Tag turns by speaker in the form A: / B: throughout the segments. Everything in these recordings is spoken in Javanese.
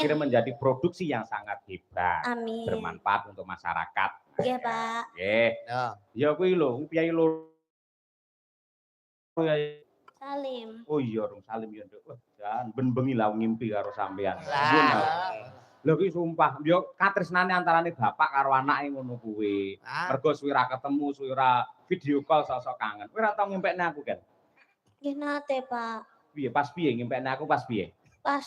A: akhirnya menjadi produksi yang sangat hebat.
B: Amin.
A: Bermanfaat untuk masyarakat.
B: Iya, Pak.
A: Nggih. Ya kuwi lho, Kyai loro.
B: Salim.
A: Oh iya, Rung Salim ya, Nduk. Wah, jan ben-bengi lah ngimpi karo sampean. Lho kuwi sumpah, yo katresnane antarane bapak karo anake ngono kuwi. Mergo suwi ra ketemu, suwi ra video call sok-sok kangen. Kowe ora tau ngempekne aku kan?
B: Nggih nate, Pak.
A: Piye pas piye ngempekne aku pas piye?
B: Pas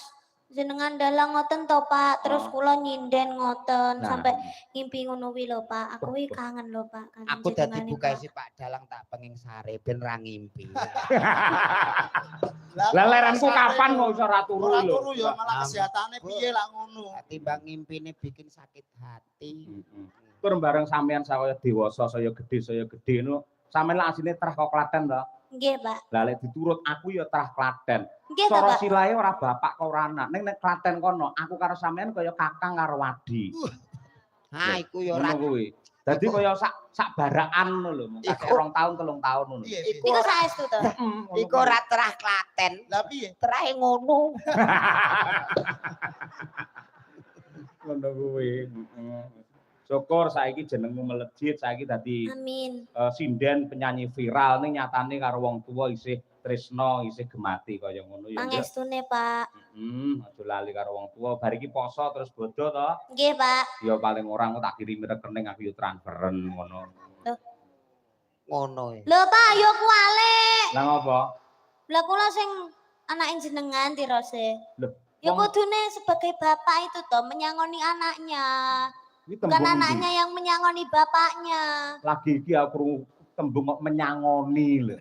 B: jenengan dalang ngoten to, Pak. Terus kula nyinden ngoten sampai ngimpi ngono kuwi lho, Pak. Aku kuwi kangen lho, Pak.
C: Aku dadi bukae si Pak Dalang tak penging sare ben ra ngimpi.
A: Lah leranku kapan kok iso ora turu lho?
D: Ora turu ya malah kesehatane piye lak ngono.
C: Timbang ngimpine bikin sakit hati.
A: Tur bareng sampean saya dewasa, saya gedhe no. Sampeyan lak asline terah kok Klaten to?
B: Nggih, Pak.
A: Lah lek diturut aku ya terah Klaten.
B: Nggih,
A: Cara
B: Pak.
A: silahe ora bapak kok ora anak. Ning nek Klaten kono, aku karo sampean kaya kakang karo wadi.
C: Ha iku ya ora
A: kuwi. Dadi kaya sak barakan ngono lho. Kakek 2 tahun 3 tahun ngono.
B: Iku saestu to.
C: Iku ora terah Klaten.
D: Lah piye?
C: Terahe ngono.
A: Ngono kuwi. Syukur saiki jenengmu melejit, saiki dadi
B: Amin.
A: sinden penyanyi viral ning nyatane karo wong tuwa isih tresno, isih gemati kaya ngono ya.
B: Pangestune, Pak.
A: Aja lali karo wong tuwa. Bar iki poso terus bodho to.
B: Nggih, Pak.
A: Ya paling ora engko tak kirimi rekening aku yo transferen ngono.
B: Loh.
C: Ngono e.
B: Lho, Pak, yo kuwale.
A: Lah ngopo?
B: Lah kula sing anake jenengan tirose.
A: Lho,
B: Ya kudune sebagai bapak itu toh menyangoni anaknya. Bukan anaknya yang menyangoni bapaknya.
A: Lagi iki aku tembung kok menyangoni lho.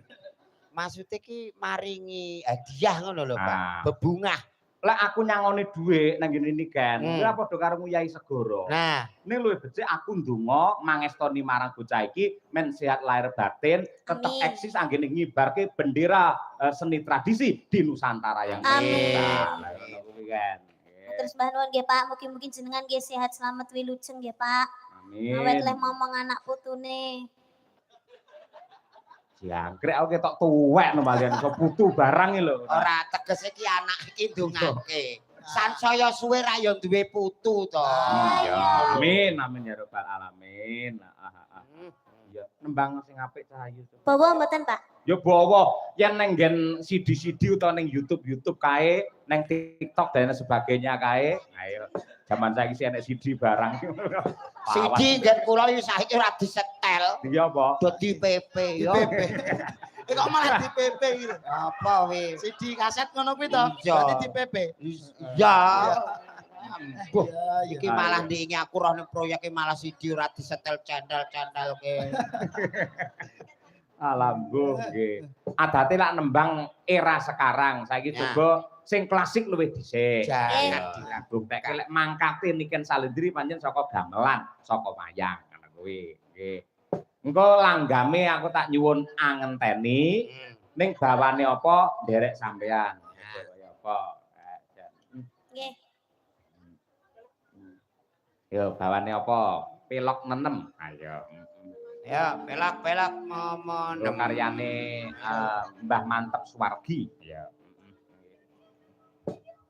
C: Maksudnya ki maringi hadiah ngono lho, Pak.
A: Ah.
C: Bebungah.
A: Lek aku nyangoni dhuwit nang ngene iki kan, kuwi padha karo Nguyai Segoro.
C: Nah,
A: ini luwih becik aku ndonga mangestoni marang bocah iki men sehat lahir batin, tetep eksis anggene ngibarke bendera seni tradisi di Nusantara yang kita. Lah ngono kuwi kan.
B: Terus mbah nuwun nggih Pak, mugi-mugi jenengan nggih sehat selamat wilujeng nggih Pak.
A: Amin.
B: Awet leh momong anak putune.
A: Jangkrik aku ketok tuwek no balian iso putu barang iki lho.
C: Ora tegese ki anak iki ndongake. Sansaya suwe ra yo duwe putu to.
A: Iya. Amin amin ya rabbal alamin. Ya nembang sing apik cahayu.
B: Bawa mboten Pak?
A: Ya bawa yen nang nggen CD-CD utawa ning YouTube kae, nang TikTok dan sebagainya kae. Ayo zaman saiki sih enek CD barang.
C: CD ngen kula iki saiki ora disetel.
A: Iya apa?
C: Dadi PP yo.
D: Kok malah di PP gitu.
C: Apa wi?
D: CD kaset ngono kuwi to.
C: Iya.
D: Berarti di PP.
C: Iya. Buh, iki malah ndingi aku roh ning proyeke malah CD ora disetel candal-candal ke.
A: Alambuh nggih. Adate lak nembang era sekarang. Saiki coba sing klasik luwih dhisik.
C: Jangan
A: diragukke lek mangkate Niken Salendri pancen saka gamelan, saka wayang ngono kuwi. Nggih. Engko langgame aku tak nyuwun angenteni ning bawane apa nderek sampean. Kaya apa?
B: Nggih.
A: Yo bawane apa? Pelok nenem. Ayo.
C: Ya, pelak-pelak momon
A: karyane Mbah Mantep Suwargi. Ya.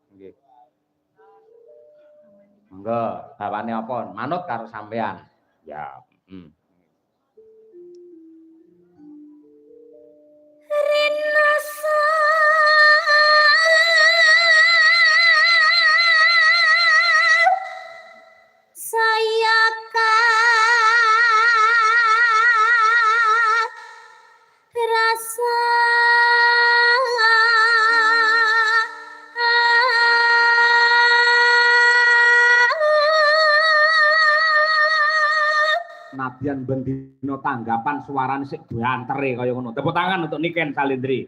A: Nggih. Monggo, bawane apa? Manut karo sampean. Ya,
B: saya rasa nadyan bendino tanggapan suarane sik bantere kaya ngono. Tepuk tangan untuk Niken Salendri.